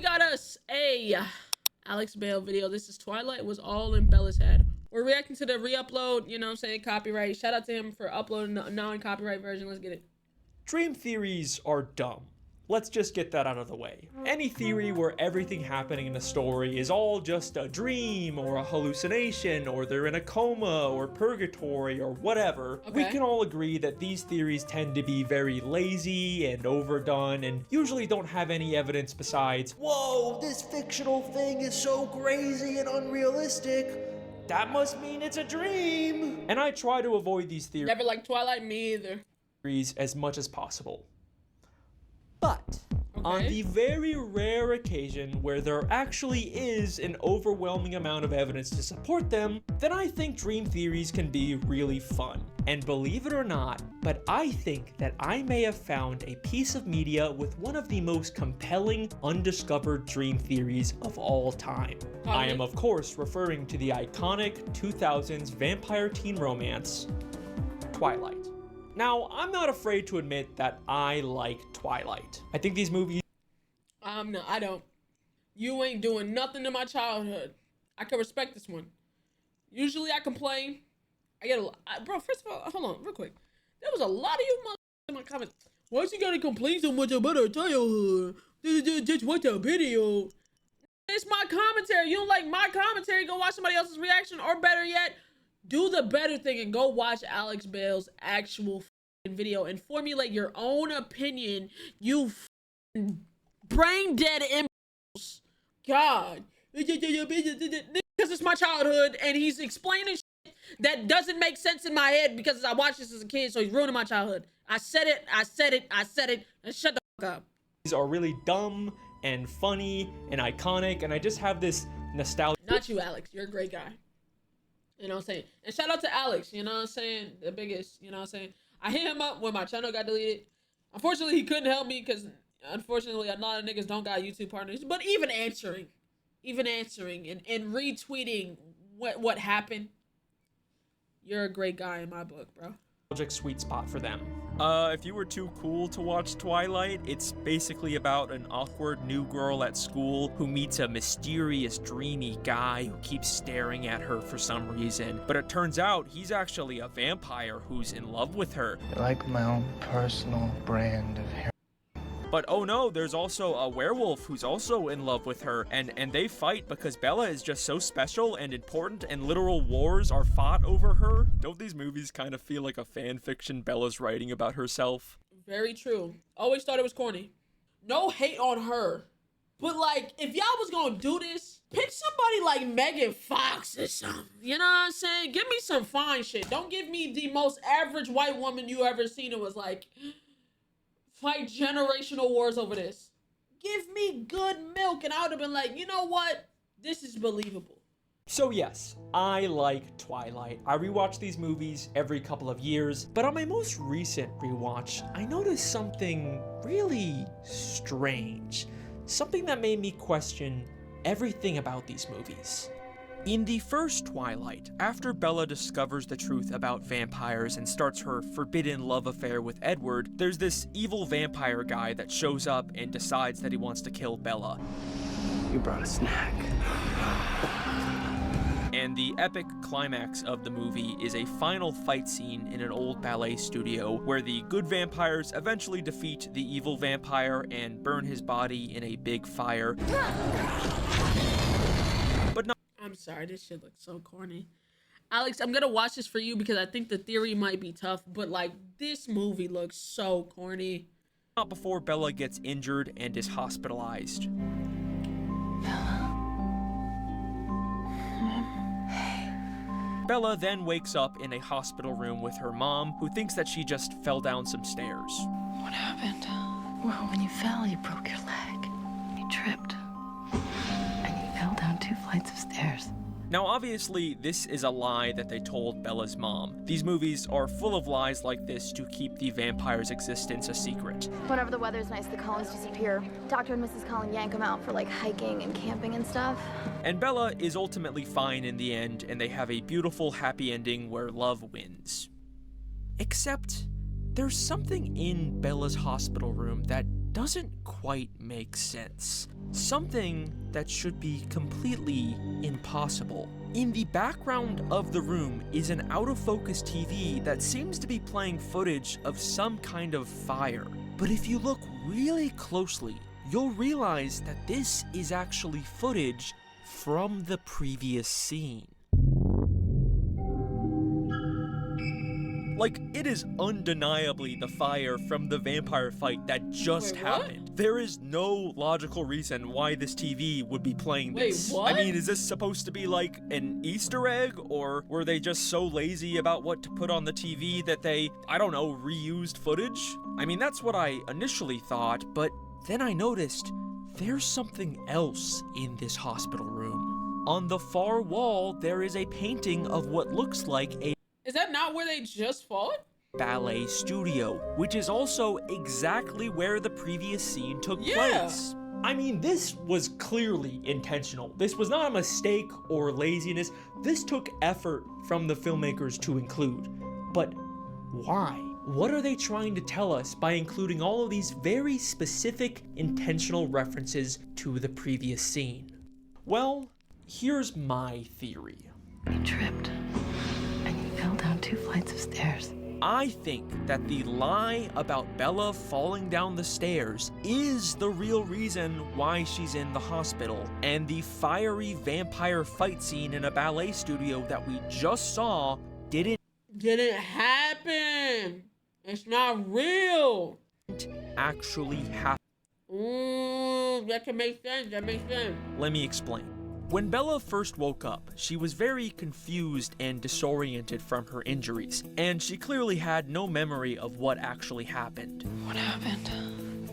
got us a Alex Bale video. This is Twilight was all in Bella's head. We're reacting to the re-upload, you know what I'm saying, copyright. Shout out to him for uploading the non-copyright version. Let's get it. Dream theories are dumb. Let's just get that out of the way. Any theory where everything happening in a story is all just a dream or a hallucination, or they're in a coma or purgatory or whatever, we can all agree that these theories tend to be very lazy and overdone and usually don't have any evidence besides, whoa, this fictional thing is so crazy and unrealistic, that must mean it's a dream. And I try to avoid these theories. Never liked Twilight, me either. As much as possible. But on the very rare occasion where there actually is an overwhelming amount of evidence to support them, then I think dream theories can be really fun. And believe it or not, but I think that I may have found a piece of media with one of the most compelling undiscovered dream theories of all time. I am of course referring to the iconic 2000s vampire teen romance, Twilight. Now, I'm not afraid to admit that I like Twilight. I think these movies... No, I don't. You ain't doing nothing to my childhood. I can respect this one. Usually I complain. I get a lot... Bro, first of all, hold on, real quick. There was a lot of you in my comments. Why's you gotta complain so much about our childhood? Just watch a video. It's my commentary. You don't like my commentary, go watch somebody else's reaction, or better yet, do the better thing and go watch Alex Bale's actual video and formulate your own opinion, you brain dead impulse. God. Because it's my childhood and he's explaining shit that doesn't make sense in my head because I watched this as a kid, so he's ruining my childhood. I said it, and shut the fuck up. These are really dumb and funny and iconic, and I just have this nostalgia. Not you, Alex. You're a great guy. You know what I'm saying? And shout out to Alex, you know what I'm saying? The biggest, you know what I'm saying? I hit him up when my channel got deleted. Unfortunately, he couldn't help me because, unfortunately, a lot of niggas don't got YouTube partners. But even answering and retweeting what happened, you're a great guy in my book, bro. Sweet spot for them. If you were too cool to watch Twilight, it's basically about an awkward new girl at school who meets a mysterious, dreamy guy who keeps staring at her for some reason. But it turns out he's actually a vampire who's in love with her. I like my own personal brand of hair. But oh no, there's also a werewolf who's also in love with her, and they fight because Bella is just so special and important, and literal wars are fought over her. Don't these movies kind of feel like a fan fiction Bella's writing about herself? Very true. Always thought it was corny. No hate on her. But like, if y'all was gonna do this, pick somebody like Megan Fox or something. You know what I'm saying? Give me some fine shit. Don't give me the most average white woman you ever seen who was like, fight generational wars over this. Give me good milk and I would have been like, you know what? This is believable. So yes, I like Twilight. I rewatch these movies every couple of years, but on my most recent rewatch, I noticed something really strange. Something that made me question everything about these movies. In the first Twilight, after Bella discovers the truth about vampires and starts her forbidden love affair with Edward, there's this evil vampire guy that shows up and decides that he wants to kill Bella. You brought a snack. And the epic climax of the movie is a final fight scene in an old ballet studio where the good vampires eventually defeat the evil vampire and burn his body in a big fire. I'm sorry, this shit looks so corny. Alex, I'm gonna watch this for you because I think the theory might be tough, but like, this movie looks so corny. Not before Bella gets injured and is hospitalized. Bella then wakes up in a hospital room with her mom, who thinks that she just fell down some stairs. What happened? Well, when you fell, you broke your leg. You tripped. Fell down 2 flights of stairs. Now obviously, this is a lie that they told Bella's mom. These movies are full of lies like this to keep the vampire's existence a secret. Whenever the weather's nice, the Collins disappear. Dr. and Mrs. Collin yank them out for like hiking and camping and stuff. And Bella is ultimately fine in the end, and they have a beautiful happy ending where love wins. Except, there's something in Bella's hospital room that doesn't quite make sense. Something that should be completely impossible. In the background of the room is an out-of-focus TV that seems to be playing footage of some kind of fire. But if you look really closely, you'll realize that this is actually footage from the previous scene. Like, it is undeniably the fire from the vampire fight that just happened. There is no logical reason why this TV would be playing this. Wait, what? I mean, is this supposed to be like an Easter egg? Or were they just so lazy about what to put on the TV that they, I don't know, reused footage? I mean, that's what I initially thought, but then I noticed there's something else in this hospital room. On the far wall, there is a painting of what looks like a Is that not where they just fought? ballet studio, which is also exactly where the previous scene took place. I mean, this was clearly intentional. This was not a mistake or laziness. This took effort from the filmmakers to include. But why? What are they trying to tell us by including all of these very specific intentional references to the previous scene? Well, here's my theory. He tripped, and he fell down 2 flights of stairs. I think that the lie about Bella falling down the stairs is the real reason why she's in the hospital, and the fiery vampire fight scene in a ballet studio that we just saw didn't happen. It's not real. actually happen. That can make sense. That makes sense. Let me explain. When Bella first woke up, she was very confused and disoriented from her injuries, and she clearly had no memory of what actually happened. What happened?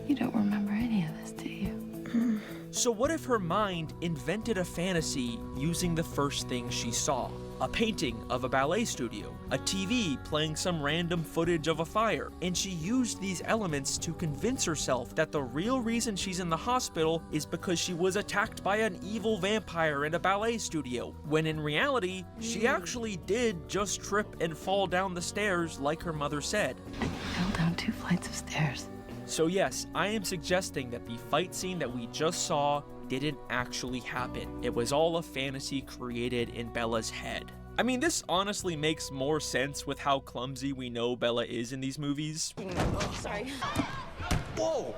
You don't remember any of this, do you? So what if her mind invented a fantasy using the first thing she saw? A painting of a ballet studio, a TV playing some random footage of a fire, and she used these elements to convince herself that the real reason she's in the hospital is because she was attacked by an evil vampire in a ballet studio, when in reality, she actually did just trip and fall down the stairs like her mother said. And he fell down 2 flights of stairs. So yes, I am suggesting that the fight scene that we just saw didn't actually happen. It was all a fantasy created in Bella's head. I mean, this honestly makes more sense with how clumsy we know Bella is in these movies. Sorry. Whoa!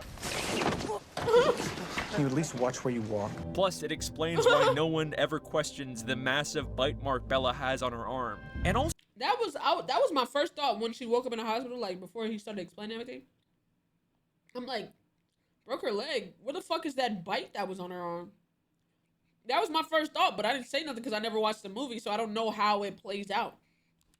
Can you at least watch where you walk? Plus, it explains why no one ever questions the massive bite mark Bella has on her arm. And also, That was my first thought when she woke up in the hospital, like before he started explaining everything. I'm like, broke her leg. What the fuck is that bite that was on her arm? That was my first thought, but I didn't say nothing because I never watched the movie, so I don't know how it plays out.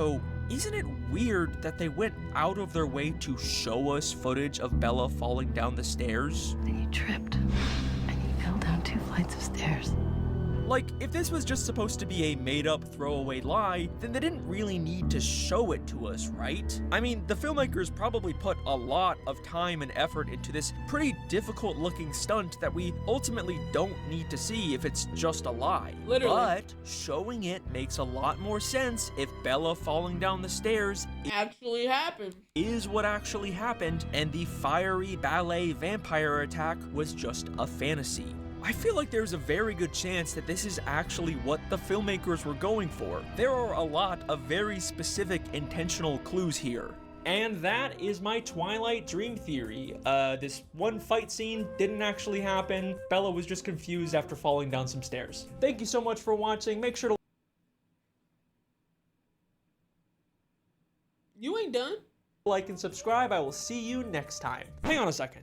So, isn't it weird that they went out of their way to show us footage of Bella falling down the stairs? Then he tripped, and he fell down 2 flights of stairs. Like, if this was just supposed to be a made-up throwaway lie, then they didn't really need to show it to us, right? I mean, the filmmakers probably put a lot of time and effort into this pretty difficult-looking stunt that we ultimately don't need to see if it's just a lie. Literally. But showing it makes a lot more sense if Bella falling down the stairs Actually happened. is what actually happened, and the fiery ballet vampire attack was just a fantasy. I feel like there's a very good chance that this is actually what the filmmakers were going for. There are a lot of very specific intentional clues here. And that is my Twilight dream theory. This one fight scene didn't actually happen. Bella was just confused after falling down some stairs. Thank you so much for watching. Make sure to You ain't done. like and subscribe. I will see you next time. Hang on a second.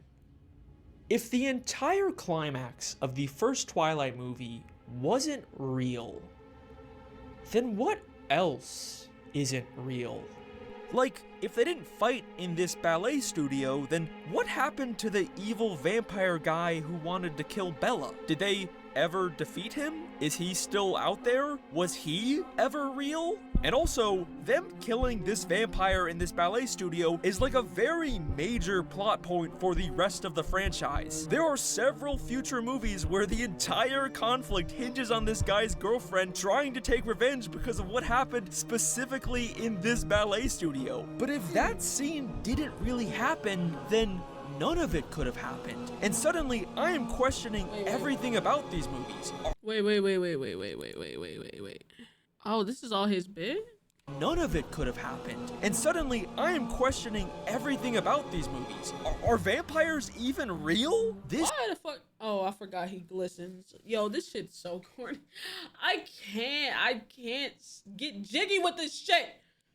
If the entire climax of the first Twilight movie wasn't real, then what else isn't real? Like, if they didn't fight in this ballet studio, then what happened to the evil vampire guy who wanted to kill Bella? Did they ever defeat him? Is he still out there? Was he ever real? And also, them killing this vampire in this ballet studio is like a very major plot point for the rest of the franchise. There are several future movies where the entire conflict hinges on this guy's girlfriend trying to take revenge because of what happened specifically in this ballet studio. But if that scene didn't really happen, then None of it could have happened. And suddenly, I am questioning everything about these movies. Wait. Oh, this is all his bit? None of it could have happened. And suddenly, I am questioning everything about these movies. Are vampires even real? Why the fuck? Oh, I forgot he glistens. Yo, this shit's so corny. I can't get jiggy with this shit.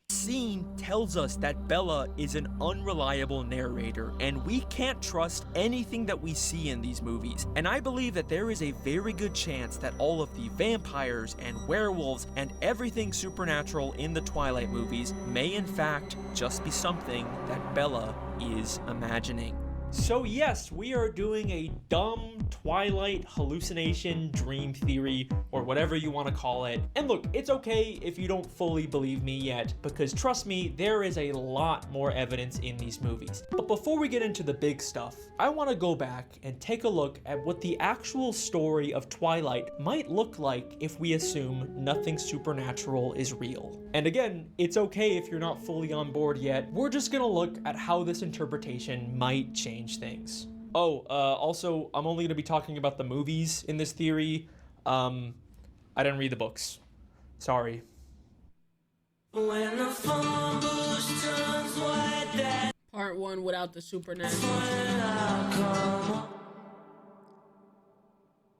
Scene tells us that Bella is an unreliable narrator, and we can't trust anything that we see in these movies. And I believe that there is a very good chance that all of the vampires and werewolves and everything supernatural in the Twilight movies may in fact just be something that Bella is imagining. So yes, we are doing a dumb Twilight hallucination dream theory, or whatever you want to call it. And look, it's okay if you don't fully believe me yet, because trust me, there is a lot more evidence in these movies. But before we get into the big stuff, I want to go back and take a look at what the actual story of Twilight might look like if we assume nothing supernatural is real. And again, it's okay if you're not fully on board yet. We're just gonna look at how this interpretation might change things. Oh, also, I'm only gonna be talking about the movies in this theory. I didn't read the books. Sorry. When the phone booth turns white, that Part 1 without the supernatural.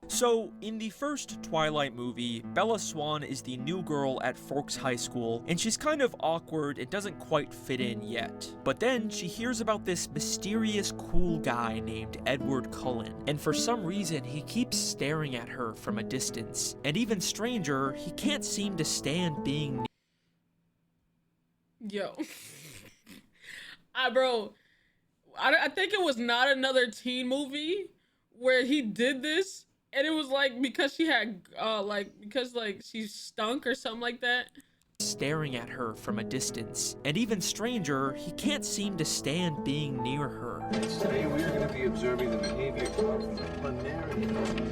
So, in the first Twilight movie, Bella Swan is the new girl at Forks High School, and she's kind of awkward and doesn't quite fit in yet. But then she hears about this mysterious cool guy named Edward Cullen, and for some reason he keeps staring at her from a distance. And even stranger, he can't seem to stand being Yo. Bro, I think it was not another teen movie where he did this. And it was like because she had because she stunk or something like that. staring at her from a distance. And even stranger, he can't seem to stand being near her. Today we are going to be observing the behavior of a narrator.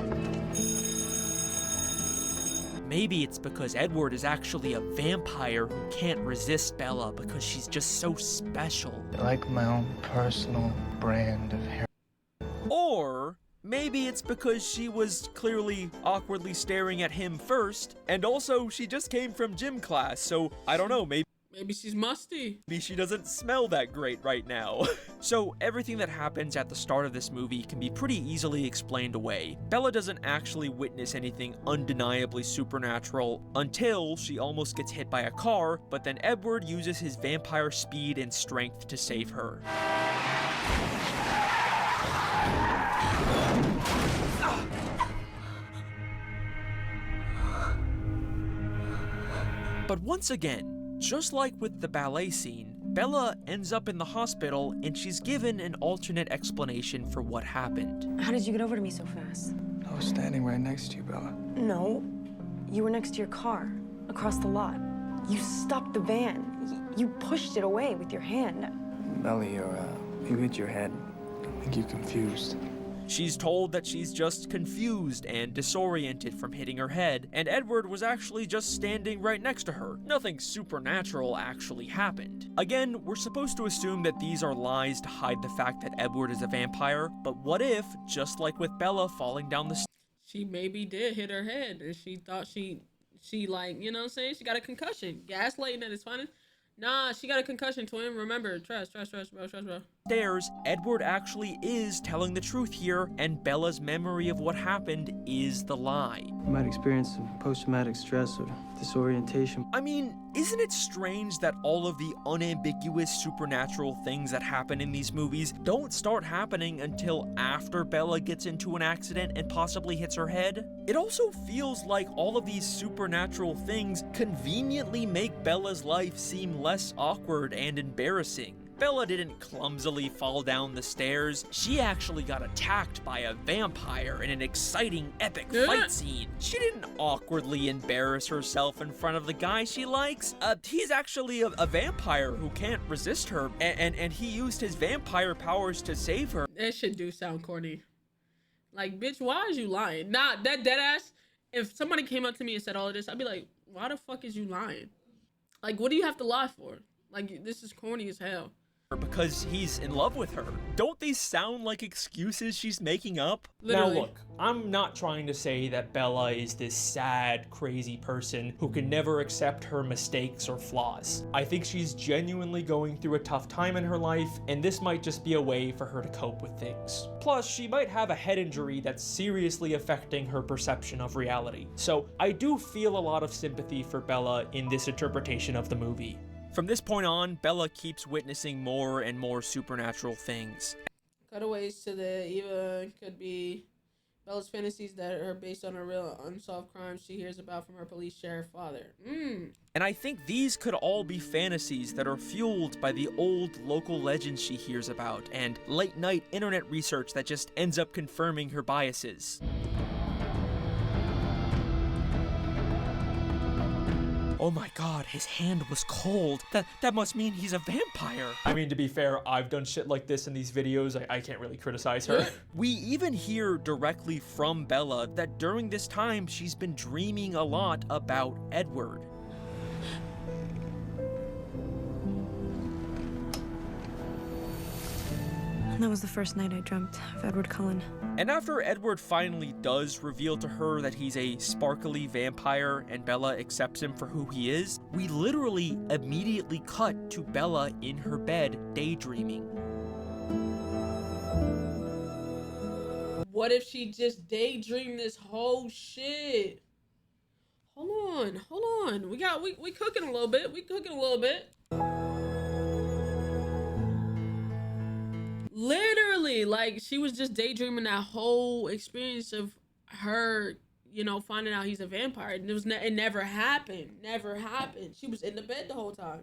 Maybe it's because Edward is actually a vampire who can't resist Bella because she's just so special. I like my own personal brand of hair. Or maybe it's because she was clearly awkwardly staring at him first, and also she just came from gym class, so I don't know, maybe she's musty. Maybe she doesn't smell that great right now. So everything that happens at the start of this movie can be pretty easily explained away. Bella doesn't actually witness anything undeniably supernatural until she almost gets hit by a car, but then Edward uses his vampire speed and strength to save her. But once again, just like with the ballet scene, Bella ends up in the hospital and she's given an alternate explanation for what happened. How did you get over to me so fast? I was standing right next to you, Bella. No, you were next to your car, across the lot. You stopped the van. You pushed it away with your hand. Bella, you hit your head. I think you're confused. She's told that she's just confused and disoriented from hitting her head, and Edward was actually just standing right next to her. Nothing supernatural actually happened. Again, we're supposed to assume that these are lies to hide the fact that Edward is a vampire, but what if, just like with Bella falling down the stairs, She maybe did hit her head and she thought she like, you know what I'm saying? She got a concussion. Gaslighting at its finest. Nah, she got a concussion, twin. Remember, trust, bro. Edward actually is telling the truth here, and Bella's memory of what happened is the lie. You might experience some post-traumatic stress or disorientation. I mean, isn't it strange that all of the unambiguous supernatural things that happen in these movies don't start happening until after Bella gets into an accident and possibly hits her head? It also feels like all of these supernatural things conveniently make Bella's life seem less awkward and embarrassing. Bella didn't clumsily fall down the stairs. She actually got attacked by a vampire in an exciting, epic fight scene. She didn't awkwardly embarrass herself in front of the guy she likes. He's actually a vampire who can't resist her, and he used his vampire powers to save her. That shit do sound corny. Like, bitch, why is you lying? Nah, that deadass, if somebody came up to me and said all of this, I'd be like, why the fuck is you lying? Like, what do you have to lie for? Like, this is corny as hell. because he's in love with her. Don't these sound like excuses she's making up? Literally. Now look, I'm not trying to say that Bella is this sad, crazy person who can never accept her mistakes or flaws. I think she's genuinely going through a tough time in her life, and this might just be a way for her to cope with things. Plus, she might have a head injury that's seriously affecting her perception of reality. So I do feel a lot of sympathy for Bella in this interpretation of the movie. From this point on, Bella keeps witnessing more and more supernatural things. Cutaways to the Eva could be Bella's fantasies that are based on a real unsolved crime she hears about from her police sheriff father. And I think these could all be fantasies that are fueled by the old local legends she hears about and late night internet research that just ends up confirming her biases. Oh my god, his hand was cold. That must mean he's a vampire. I mean, to be fair, I've done shit like this in these videos. I can't really criticize her. We even hear directly from Bella that during this time, she's been dreaming a lot about Edward. That was the first night I dreamt of Edward Cullen. And after Edward finally does reveal to her that he's a sparkly vampire and Bella accepts him for who he is, we literally immediately cut to Bella in her bed daydreaming. What if she just daydreamed this whole shit? Hold on. We cooking a little bit. Literally, like, she was just daydreaming that whole experience of her, you know, finding out he's a vampire. And it never happened. She was in the bed the whole time.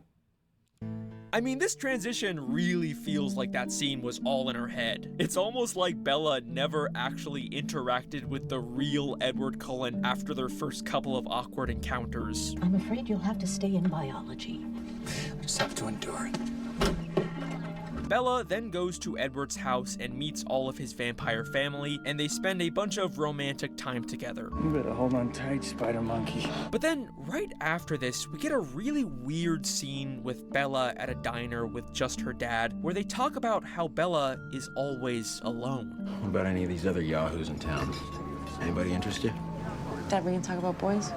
I mean, this transition really feels like that scene was all in her head. It's almost like Bella never actually interacted with the real Edward Cullen after their first couple of awkward encounters. I'm afraid you'll have to stay in biology. I just have to endure it. Bella then goes to Edward's house and meets all of his vampire family, and they spend a bunch of romantic time together. You better hold on tight, spider monkey. But then, right after this, we get a really weird scene with Bella at a diner with just her dad, where they talk about how Bella is always alone. What about any of these other yahoos in town? Anybody interest you? Dad, we can talk about boys?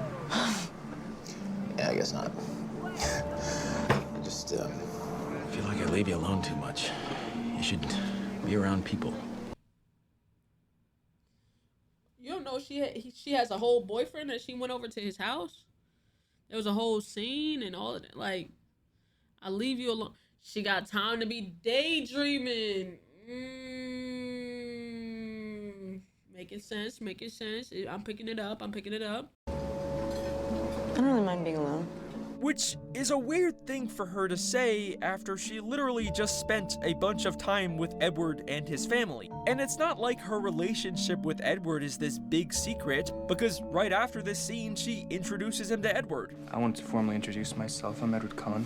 Yeah, I guess not. I just, feel like I leave you alone too much. You should be around people. You don't know she has a whole boyfriend that she went over to his house? There was a whole scene and all of that. Like, I leave you alone. She got time to be daydreaming. Making sense. I'm picking it up. I don't really mind being alone. Which is a weird thing for her to say after she literally just spent a bunch of time with Edward and his family. And it's not like her relationship with Edward is this big secret, because right after this scene, she introduces him to Edward. I want to formally introduce myself. I'm Edward Cullen.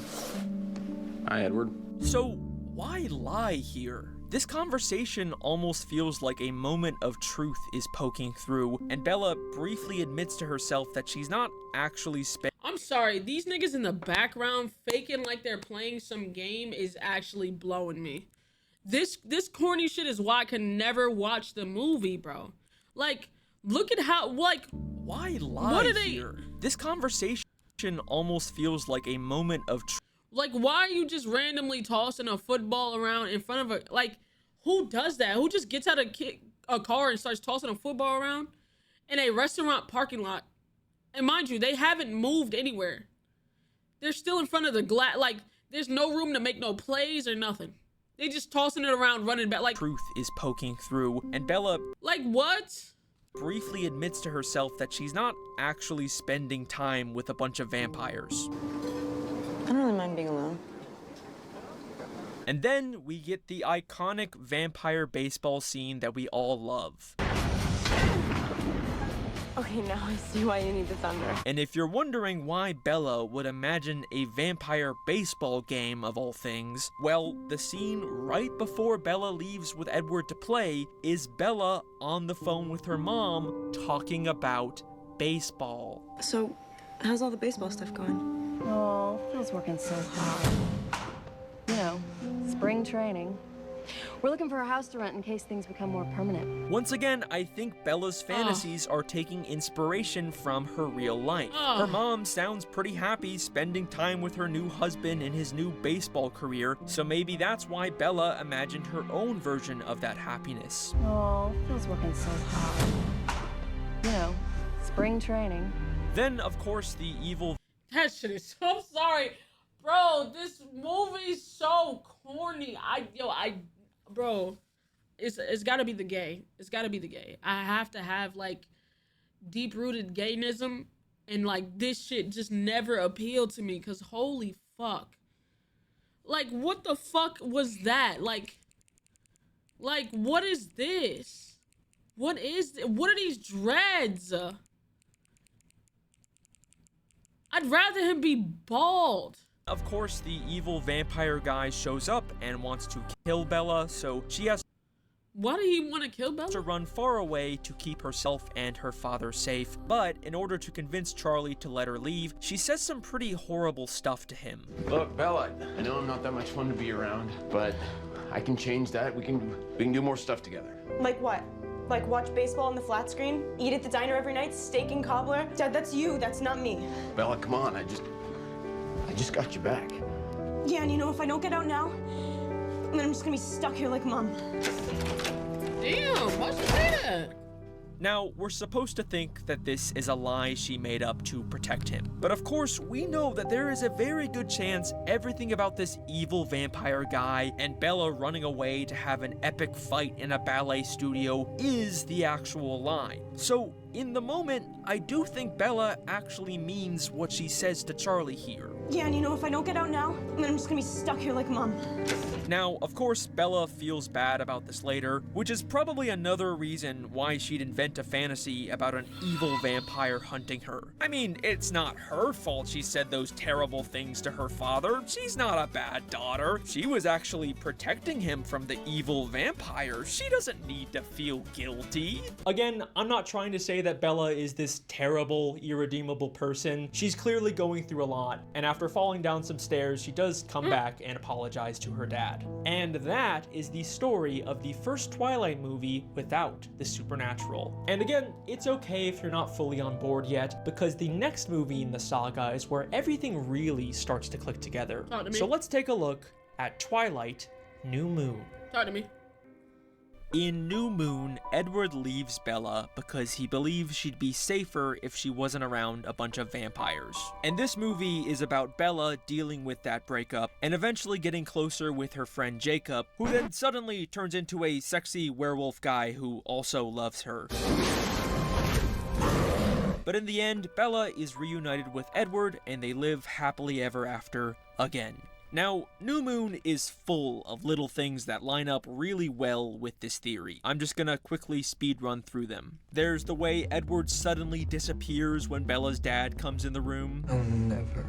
Hi, Edward. So why lie here? This conversation almost feels like a moment of truth is poking through, and Bella briefly admits to herself that she's not actually I'm sorry, these niggas in the background faking like they're playing some game is actually blowing me. This corny shit is why I can never watch the movie, bro. Like, look at how, like, why lie what are here? This conversation almost feels like a moment of truth. Like, why are you just randomly tossing a football around in front of a, like, who does that? Who just gets out of a car and starts tossing a football around in a restaurant parking lot? And mind you, they haven't moved anywhere. They're still in front of the glass. Like, there's no room to make no plays or nothing. They just tossing it around, running back. Like, truth is poking through, and Bella, like, what? Briefly admits to herself that she's not actually spending time with a bunch of vampires. I don't really mind being alone. And then we get the iconic vampire baseball scene that we all love. Okay, now I see why you need the thunder. And if you're wondering why Bella would imagine a vampire baseball game of all things, well, the scene right before Bella leaves with Edward to play is Bella on the phone with her mom talking about baseball. So, how's all the baseball stuff going? Oh, Phil's working so hard. You know, Spring training. We're looking for a house to rent in case things become more permanent. Once again, I think Bella's fantasies are taking inspiration from her real life. Her mom sounds pretty happy spending time with her new husband in his new baseball career, so maybe that's why Bella imagined her own version of that happiness. Oh, Phil's working so hard. You know, spring training. Then, of course, the evil... That shit is so sorry. Bro, this movie's so corny. Bro, it's gotta be the gay. It's gotta be the gay. I have to have, like, deep-rooted gayism, and, like, this shit just never appealed to me, because holy fuck. Like, what the fuck was that? Like, what is this? What are these dreads? I'd rather him be bald. Of course, the evil vampire guy shows up and wants to kill Bella, so she has Why did he want to kill Bella? to run far away to keep herself and her father safe. But in order to convince Charlie to let her leave, she says some pretty horrible stuff to him. Look, Bella, I know I'm not that much fun to be around, but I can change that. We can do more stuff together. Like what? Like watch baseball on the flat screen? Eat at the diner every night? Steak and cobbler? Dad, that's you. That's not me. Bella, come on. I just got you back. Yeah, and you know, if I don't get out now, then I'm just gonna be stuck here like Mom. Damn, why'd you say that? Now, we're supposed to think that this is a lie she made up to protect him. But of course, we know that there is a very good chance everything about this evil vampire guy and Bella running away to have an epic fight in a ballet studio is the actual lie. So, in the moment, I do think Bella actually means what she says to Charlie here. Yeah, and you know, if I don't get out now, then I'm just gonna be stuck here like Mom. Now, of course, Bella feels bad about this later, which is probably another reason why she'd invent a fantasy about an evil vampire hunting her. I mean, it's not her fault she said those terrible things to her father. She's not a bad daughter. She was actually protecting him from the evil vampire. She doesn't need to feel guilty. Again, I'm not trying to say that Bella is this terrible, irredeemable person. She's clearly going through a lot, and after falling down some stairs, she does come back and apologize to her dad. And that is the story of the first Twilight movie without the supernatural. And again, it's okay if you're not fully on board yet, because the next movie in the saga is where everything really starts to click together. Talk to me. So let's take a look at Twilight, New Moon. Talk to me. In New Moon, Edward leaves Bella because he believes she'd be safer if she wasn't around a bunch of vampires. And this movie is about Bella dealing with that breakup and eventually getting closer with her friend Jacob, who then suddenly turns into a sexy werewolf guy who also loves her. But in the end, Bella is reunited with Edward and they live happily ever after again. Now, New Moon is full of little things that line up really well with this theory. I'm just gonna quickly speed run through them. There's the way Edward suddenly disappears when Bella's dad comes in the room. I'll never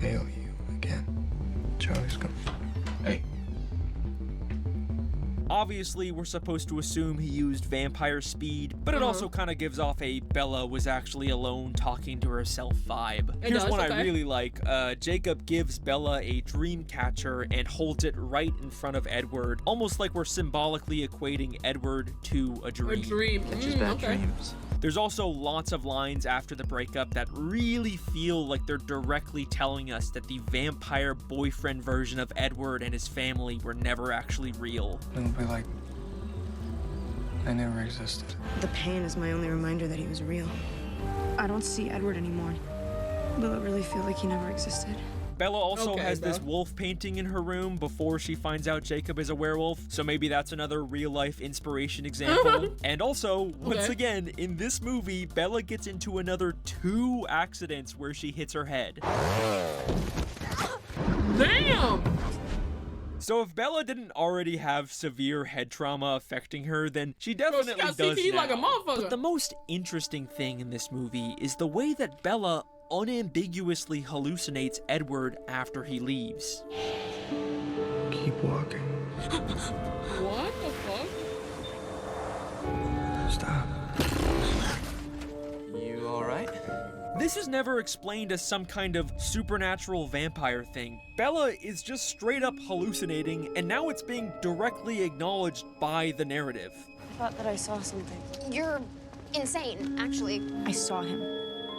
fail you again. Charlie's coming. Hey. Obviously, we're supposed to assume he used vampire speed, but it also kind of gives off a Bella was actually alone talking to herself vibe. Here's one I really like. Jacob gives Bella a dream catcher and holds it right in front of Edward, almost like we're symbolically equating Edward to a dream. A dream. Just bad dreams. There's also lots of lines after the breakup that really feel like they're directly telling us that the vampire boyfriend version of Edward and his family were never actually real. It'll be like I never existed. The pain is my only reminder that he was real. I don't see Edward anymore. Will it really feel like he never existed? Bella also has this wolf painting in her room before she finds out Jacob is a werewolf, so maybe that's another real-life inspiration example. And also, once again, in this movie, Bella gets into another 2 accidents where she hits her head. Damn! So if Bella didn't already have severe head trauma affecting her, then she definitely does now. Like a motherfucker. But the most interesting thing in this movie is the way that Bella unambiguously hallucinates Edward after he leaves. Keep walking. What the fuck? Stop. You all right? This This is never explained as some kind of supernatural vampire thing. Bella is just straight up hallucinating, and now it's being directly acknowledged by the narrative. I thought that I saw something. You're insane, actually. I saw him.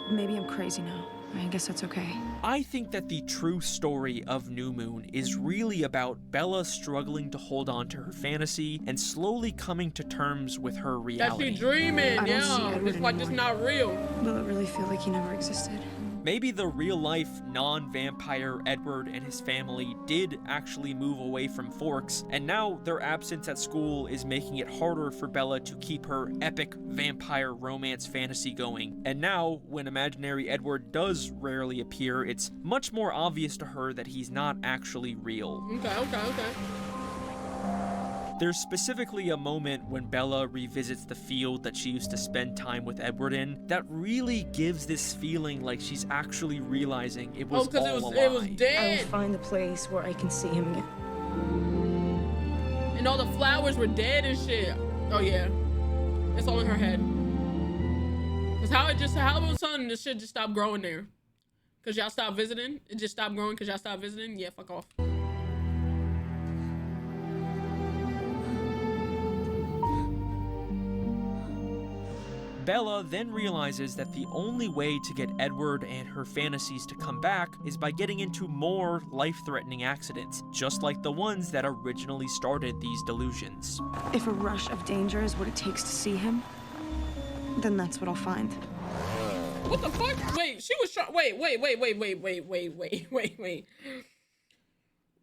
Maybe I'm crazy now. I guess that's okay. I think that the true story of New Moon is really about Bella struggling to hold on to her fantasy and slowly coming to terms with her reality. That she dreaming, I don't see yeah. Edward It's like it's anymore. not real. Will it really feel like he never existed? Maybe the real-life, non-vampire Edward and his family did actually move away from Forks, and now their absence at school is making it harder for Bella to keep her epic vampire romance fantasy going. And now, when imaginary Edward does rarely appear, it's much more obvious to her that he's not actually real. Okay. There's specifically a moment when Bella revisits the field that she used to spend time with Edward in that really gives this feeling like she's actually realizing it was all a lie. It was I dead. will find the place where I can see him again. And all the flowers were dead and shit. Oh yeah. It's all in her head. Cause how all of a sudden this shit just stopped growing there? Cause y'all stopped visiting? It just stopped growing cause y'all stopped visiting? Yeah, fuck off. Bella then realizes that the only way to get Edward and her fantasies to come back is by getting into more life-threatening accidents, just like the ones that originally started these delusions. If a rush of danger is what it takes to see him, then that's what I'll find. What the fuck? Wait, she was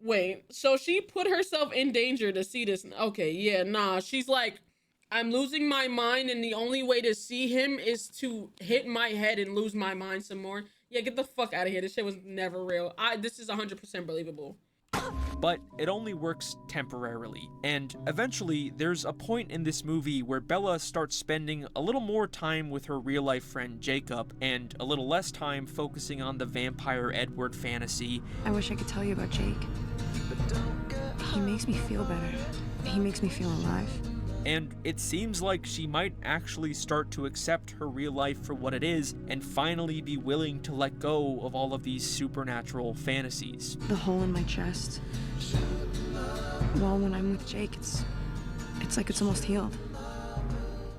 Wait, so she put herself in danger to see this. Okay, yeah, nah. She's like, I'm losing my mind, and the only way to see him is to hit my head and lose my mind some more. Yeah, get the fuck out of here. This shit was never real. This is 100% believable. But it only works temporarily, and eventually there's a point in this movie where Bella starts spending a little more time with her real-life friend Jacob and a little less time focusing on the vampire Edward fantasy. I wish I could tell you about Jake. He makes me feel better. He makes me feel alive. And it seems like she might actually start to accept her real life for what it is and finally be willing to let go of all of these supernatural fantasies. The hole in my chest. Well, when I'm with Jake, it's like it's almost healed.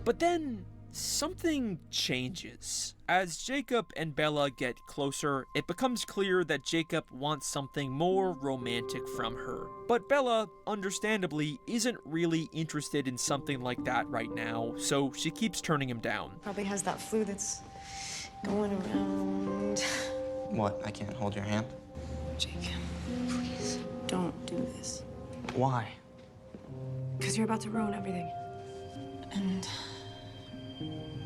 But then something changes. As Jacob and Bella get closer, it becomes clear that Jacob wants something more romantic from her. But Bella, understandably, isn't really interested in something like that right now, so she keeps turning him down. Probably has that flu that's going around. What? I can't hold your hand? Jake, please, don't do this. Why? Because you're about to ruin everything. And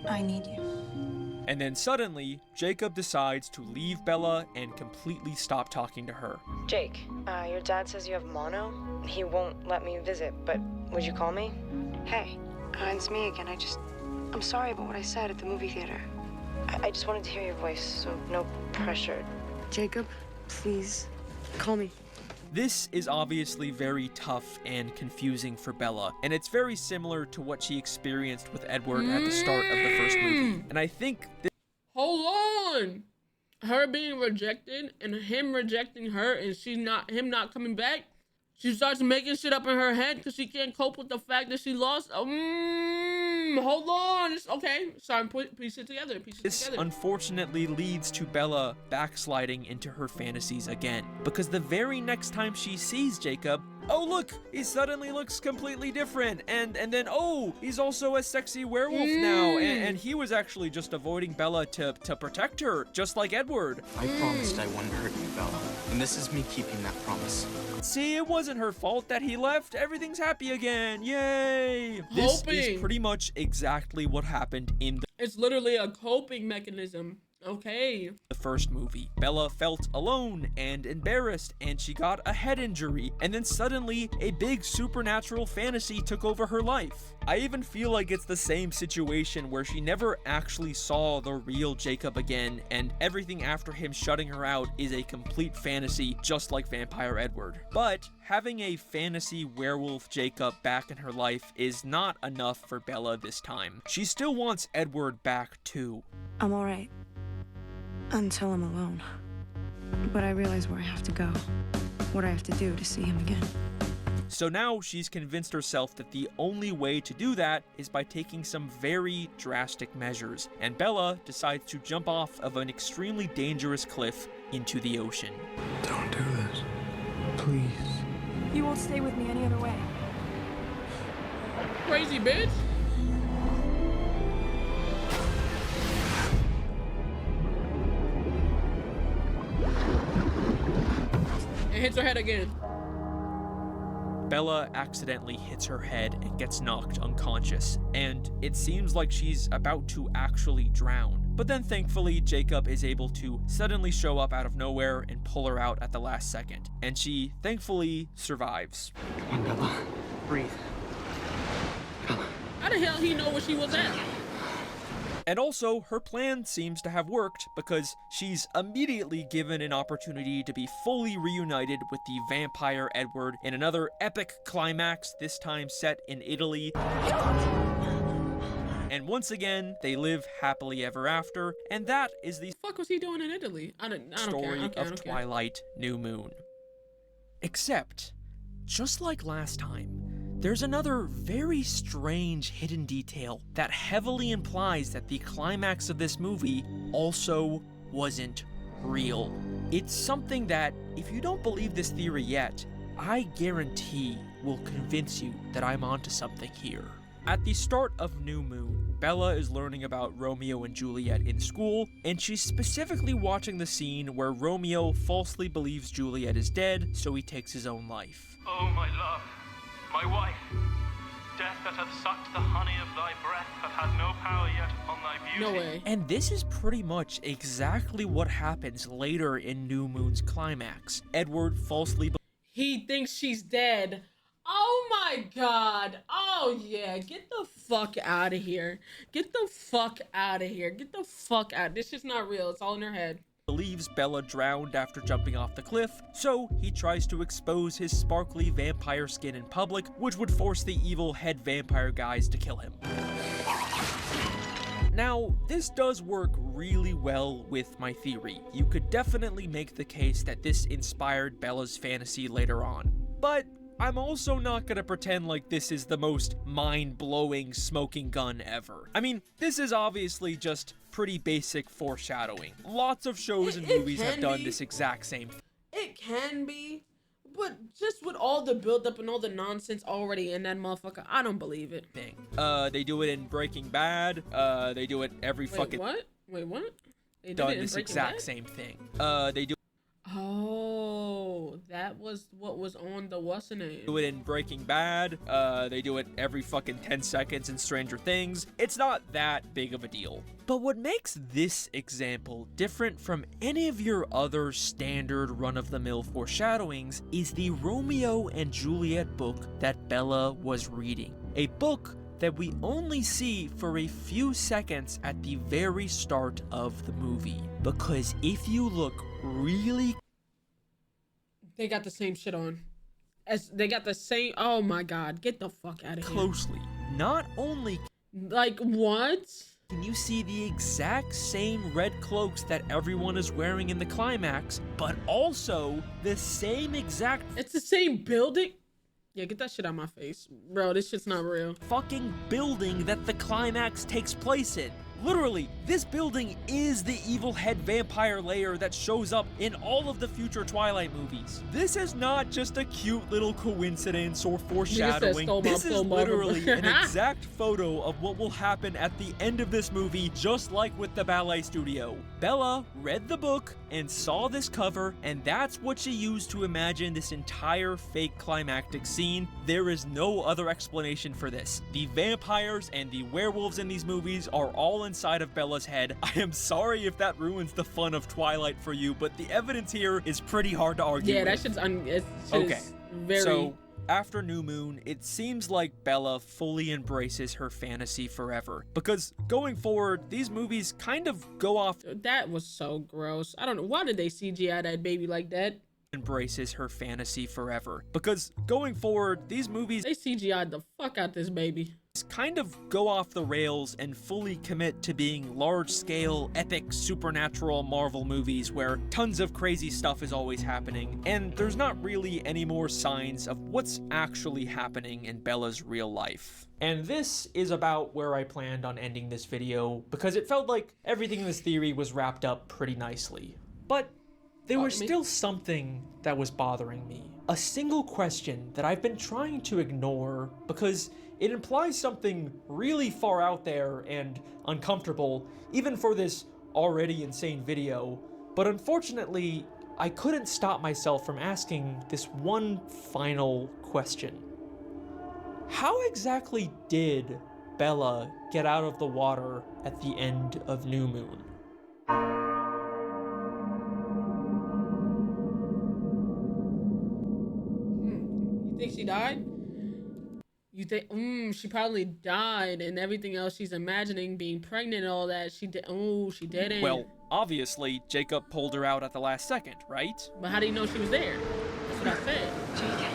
I need you. And then suddenly, Jacob decides to leave Bella and completely stop talking to her. Jake, your dad says you have mono. He won't let me visit, but would you call me? Hey, it's me again. I'm sorry about what I said at the movie theater. I just wanted to hear your voice, so no pressure. Jacob, please, call me. This is obviously very tough and confusing for Bella, and it's very similar to what she experienced with Edward at the start of the first movie. And I think Hold on! Her being rejected and him rejecting her and him not coming back, she starts making shit up in her head because she can't cope with the fact that she lost. Hold on. Okay, sorry, piece it together. This unfortunately leads to Bella backsliding into her fantasies again, because the very next time she sees Jacob, oh look, he suddenly looks completely different, and then oh, he's also a sexy werewolf now, and he was actually just avoiding Bella to protect her, just like Edward. I promised I wouldn't hurt you, Bella, and this is me keeping that promise. See, it wasn't her fault that he left. Everything's happy again. Yay! This is pretty much exactly what happened in the It's literally a coping mechanism. Okay. The first movie. Bella felt alone and embarrassed, and she got a head injury, and then suddenly a big supernatural fantasy took over her life. I even feel like it's the same situation where she never actually saw the real Jacob again, and everything after him shutting her out is a complete fantasy, just like Vampire Edward. But having a fantasy werewolf Jacob back in her life is not enough for Bella this time. She still wants Edward back too. I'm all right. Until I'm alone. But I realize where I have to go, what I have to do to see him again. So now she's convinced herself that the only way to do that is by taking some very drastic measures, and Bella decides to jump off of an extremely dangerous cliff into the ocean. Don't do this. Please. You won't stay with me any other way. Crazy bitch. And hits her head again. Bella accidentally hits her head and gets knocked unconscious, and it seems like she's about to actually drown. But then thankfully, Jacob is able to suddenly show up out of nowhere and pull her out at the last second, and she thankfully survives. Come on, Bella. Breathe. Bella. How the hell he know where she was at? And also, her plan seems to have worked because she's immediately given an opportunity to be fully reunited with the vampire Edward in another epic climax, this time set in Italy. And once again, they live happily ever after, and that is the Fuck was he doing in Italy? I don't story care. of Twilight, New Moon. Except, just like last time, there's another very strange hidden detail that heavily implies that the climax of this movie also wasn't real. It's something that, if you don't believe this theory yet, I guarantee will convince you that I'm onto something here. At the start of New Moon, Bella is learning about Romeo and Juliet in school, and she's specifically watching the scene where Romeo falsely believes Juliet is dead, so he takes his own life. Oh, my love, my wife, death that hath sucked the honey of thy breath hath had no power yet upon thy beauty. No way. And this is pretty much exactly what happens later in New Moon's climax. Edward falsely He thinks she's dead. Oh my god. Oh yeah. Get the fuck out of here. Get the fuck out of here. Get the fuck out. This is not real. It's all in her head. believes Bella drowned after jumping off the cliff, so he tries to expose his sparkly vampire skin in public, which would force the evil head vampire guys to kill him. Now, this does work really well with my theory. You could definitely make the case that this inspired Bella's fantasy later on, but I'm also not gonna pretend like this is the most mind-blowing smoking gun ever. I mean, this is obviously just pretty basic foreshadowing. Lots of shows and movies have done this exact same thing. It can be, but just with all the build-up and all the nonsense already in that motherfucker, I don't believe it. They do it in Breaking Bad. They do it every fucking... What? Wait, what? They done this exact same thing. They do... Oh, that was what was on the what's the name? Do it in Breaking Bad. They do it every fucking 10 seconds in Stranger Things. It's not that big of a deal. But what makes this example different from any of your other standard run-of-the-mill foreshadowings is the Romeo and Juliet book that Bella was reading. A book that we only see for a few seconds at the very start of the movie. Because if you look really... They got the same shit on. They got the same... Oh my god, get the fuck out of here. Closely. Not only... Like, what? Can you see the exact same red cloaks that everyone is wearing in the climax, but also the same exact... It's the same building? Yeah, get that shit out of my face. Bro, this shit's not real. Fucking building that the climax takes place in. Literally, this building is the evil head vampire lair that shows up in all of the future Twilight movies. This is not just a cute little coincidence or foreshadowing. This is literally an exact photo of what will happen at the end of this movie, just like with the ballet studio. Bella read the book and saw this cover, and that's what she used to imagine this entire fake climactic scene. There is no other explanation for this. The vampires and the werewolves in these movies are all inside of Bella's head. I am sorry if that ruins the fun of Twilight for you, but the evidence here is pretty hard to argue with. That shit's okay. Very... So, after New Moon, it seems like Bella fully embraces her fantasy forever. Because going forward, these movies kind of go off... That was so gross. I don't know. Why did they CGI that baby like that? Embraces her fantasy forever. Because going forward, these movies... They CGI'd the fuck out this baby. kind of go off the rails and fully commit to being large-scale, epic, supernatural Marvel movies where tons of crazy stuff is always happening, and there's not really any more signs of what's actually happening in Bella's real life. And this is about where I planned on ending this video, because it felt like everything in this theory was wrapped up pretty nicely. But there was still something that was bothering me. A single question that I've been trying to ignore because it implies something really far out there and uncomfortable, even for this already insane video. But unfortunately, I couldn't stop myself from asking this one final question. How exactly did Bella get out of the water at the end of New Moon? You think she died? You think, she probably died, and everything else she's imagining, being pregnant and all that, she didn't. Well, obviously, Jacob pulled her out at the last second, right? But how do you know she was there? That's what I said.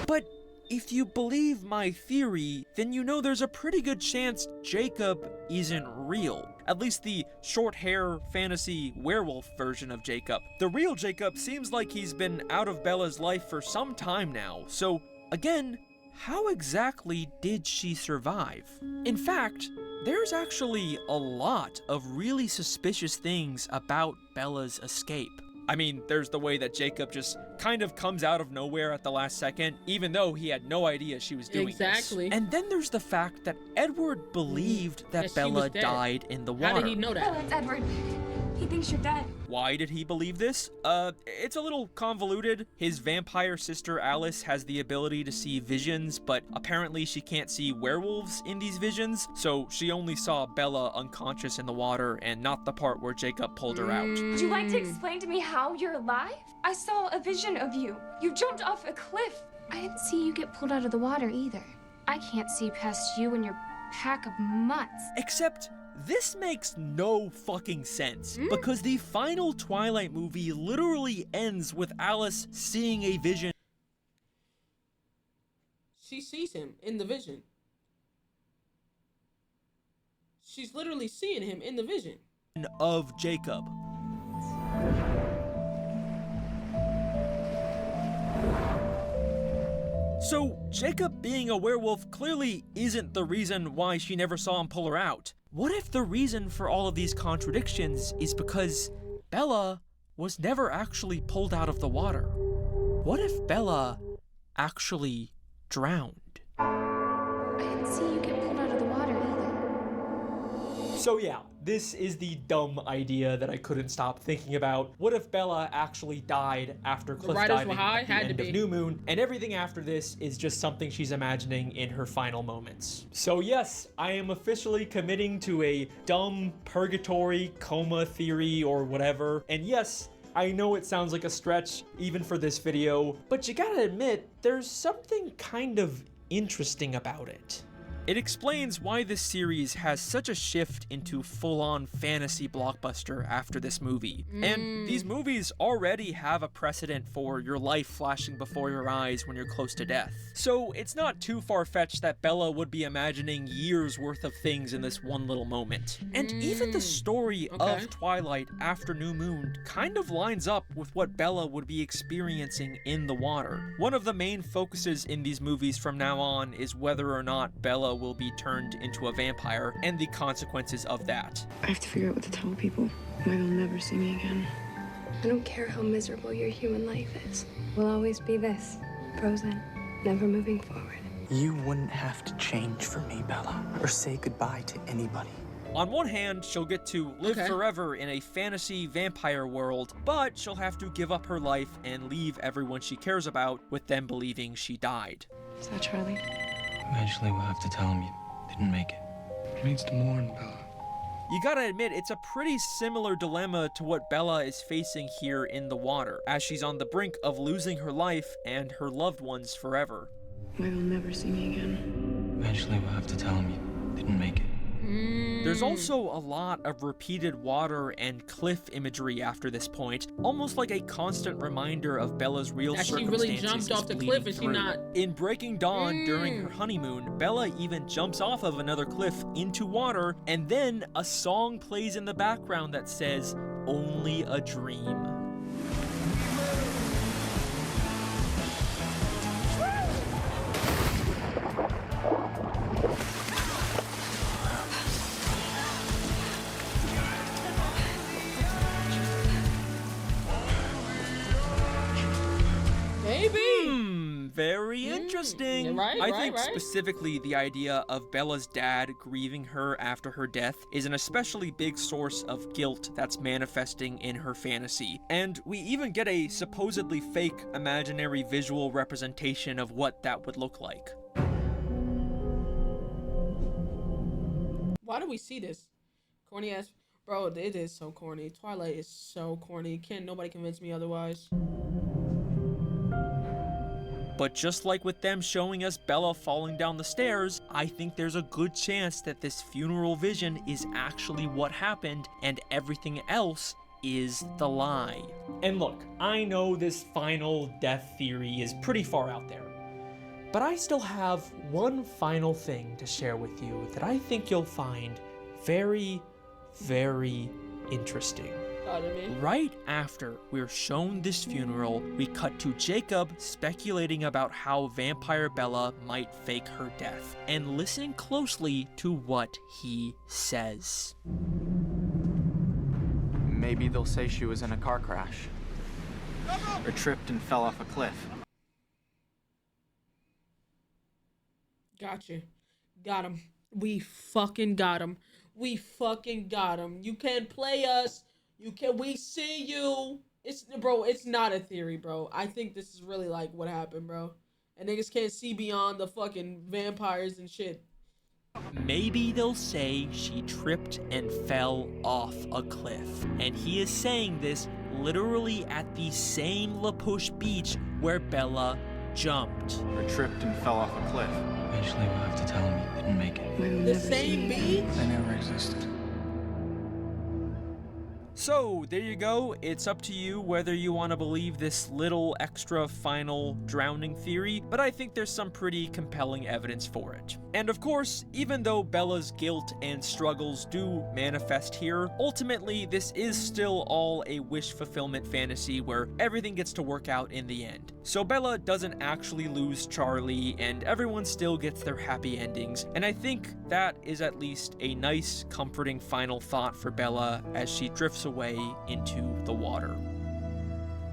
But if you believe my theory, then you know there's a pretty good chance Jacob isn't real. At least the short hair, fantasy, werewolf version of Jacob. The real Jacob seems like he's been out of Bella's life for some time now, so again, how exactly did she survive? In fact, there's actually a lot of really suspicious things about Bella's escape. I mean, there's the way that Jacob just kind of comes out of nowhere at the last second, even though he had no idea she was doing this. And then there's the fact that Edward believed that Bella died in the water. How did he know that? Bella, it's Edward. He thinks you're dead. Why did he believe this? It's a little convoluted. His vampire sister Alice has the ability to see visions, but apparently she can't see werewolves in these visions, so she only saw Bella unconscious in the water and not the part where Jacob pulled her out. Would you like to explain to me how you're alive? I saw a vision of you. You jumped off a cliff. I didn't see you get pulled out of the water either. I can't see past you and your pack of mutts. Except this makes no fucking sense, because the final Twilight movie literally ends with Alice seeing a vision. She sees him in the vision. She's literally seeing him in the vision. Of Jacob. So, Jacob being a werewolf clearly isn't the reason why she never saw him pull her out. What if the reason for all of these contradictions is because Bella was never actually pulled out of the water? What if Bella actually drowned? I didn't see you get pulled out of the water either. So yeah, this is the dumb idea that I couldn't stop thinking about. What if Bella actually died after cliff diving at the end of New Moon, and everything after this is just something she's imagining in her final moments? So yes, I am officially committing to a dumb purgatory coma theory or whatever. And yes, I know it sounds like a stretch even for this video, but you gotta admit, there's something kind of interesting about it. It explains why this series has such a shift into full-on fantasy blockbuster after this movie. And these movies already have a precedent for your life flashing before your eyes when you're close to death. So it's not too far-fetched that Bella would be imagining years worth of things in this one little moment. And even the story of Twilight after New Moon kind of lines up with what Bella would be experiencing in the water. One of the main focuses in these movies from now on is whether or not Bella will be turned into a vampire and the consequences of that. I have to figure out what to tell people. Why they'll never see me again. I don't care how miserable your human life is. We'll always be this, frozen, never moving forward. You wouldn't have to change for me, Bella, or say goodbye to anybody. On one hand, she'll get to live forever in a fantasy vampire world, but she'll have to give up her life and leave everyone she cares about with them believing she died. Is that Charlie? Eventually we'll have to tell him you didn't make it. He needs to mourn, Bella. You gotta admit, it's a pretty similar dilemma to what Bella is facing here in the water, as she's on the brink of losing her life and her loved ones forever. Why they'll never see me again. Eventually we'll have to tell him you didn't make it. There's also a lot of repeated water and cliff imagery after this point, almost like a constant reminder of Bella's real that she circumstances. really jumped off the cliff and she not. In Breaking Dawn, during her honeymoon, Bella even jumps off of another cliff into water, and then a song plays in the background that says, "Only a dream." Very interesting. I think specifically the idea of Bella's dad grieving her after her death is an especially big source of guilt that's manifesting in her fantasy. And we even get a supposedly fake imaginary visual representation of what that would look like. Why do we see this? Corny ass. Bro, it is so corny. Twilight is so corny. Can't nobody convince me otherwise. But just like with them showing us Bella falling down the stairs, I think there's a good chance that this funeral vision is actually what happened and everything else is the lie. And look, I know this final death theory is pretty far out there, but I still have one final thing to share with you that I think you'll find very, very interesting. Right after we're shown this funeral, we cut to Jacob speculating about how vampire Bella might fake her death, and listen closely to what he says. Maybe they'll say she was in a car crash. Or tripped and fell off a cliff. Got you. Got him. We fucking got him. We fucking got him. You can't play us. We see you. Bro, it's not a theory, bro. I think this is really like what happened, bro. And niggas can't see beyond the fucking vampires and shit. Maybe they'll say she tripped and fell off a cliff. And he is saying this literally at the same La Push beach where Bella jumped. Or tripped and fell off a cliff. Eventually we'll have to tell him you didn't make it. The same beach? They never existed. So, there you go. It's up to you whether you want to believe this little extra final drowning theory, but I think there's some pretty compelling evidence for it. And of course, even though Bella's guilt and struggles do manifest here, ultimately this is still all a wish fulfillment fantasy where everything gets to work out in the end. So Bella doesn't actually lose Charlie, and everyone still gets their happy endings, and I think that is at least a nice, comforting final thought for Bella as she drifts away into the water.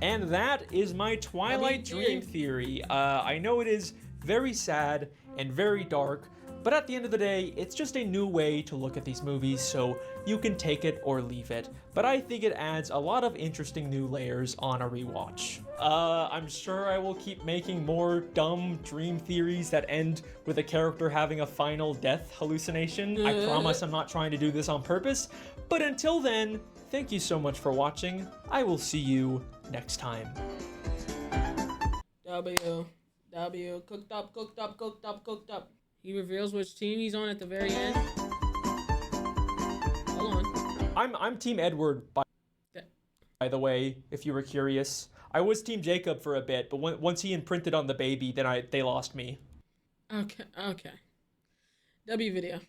And that is my Twilight dream theory. I know it is very sad and very dark, but at the end of the day, it's just a new way to look at these movies, so you can take it or leave it. But I think it adds a lot of interesting new layers on a rewatch. I'm sure I will keep making more dumb dream theories that end with a character having a final death hallucination. I promise I'm not trying to do this on purpose. But until then, thank you so much for watching. I will see you next time. W. Cooked up, cooked up, cooked up, cooked up. He reveals which team he's on at the very end. Hold on. I'm Team Edward, by the way, if you were curious. I was Team Jacob for a bit, but once he imprinted on the baby, then they lost me. Okay. W video.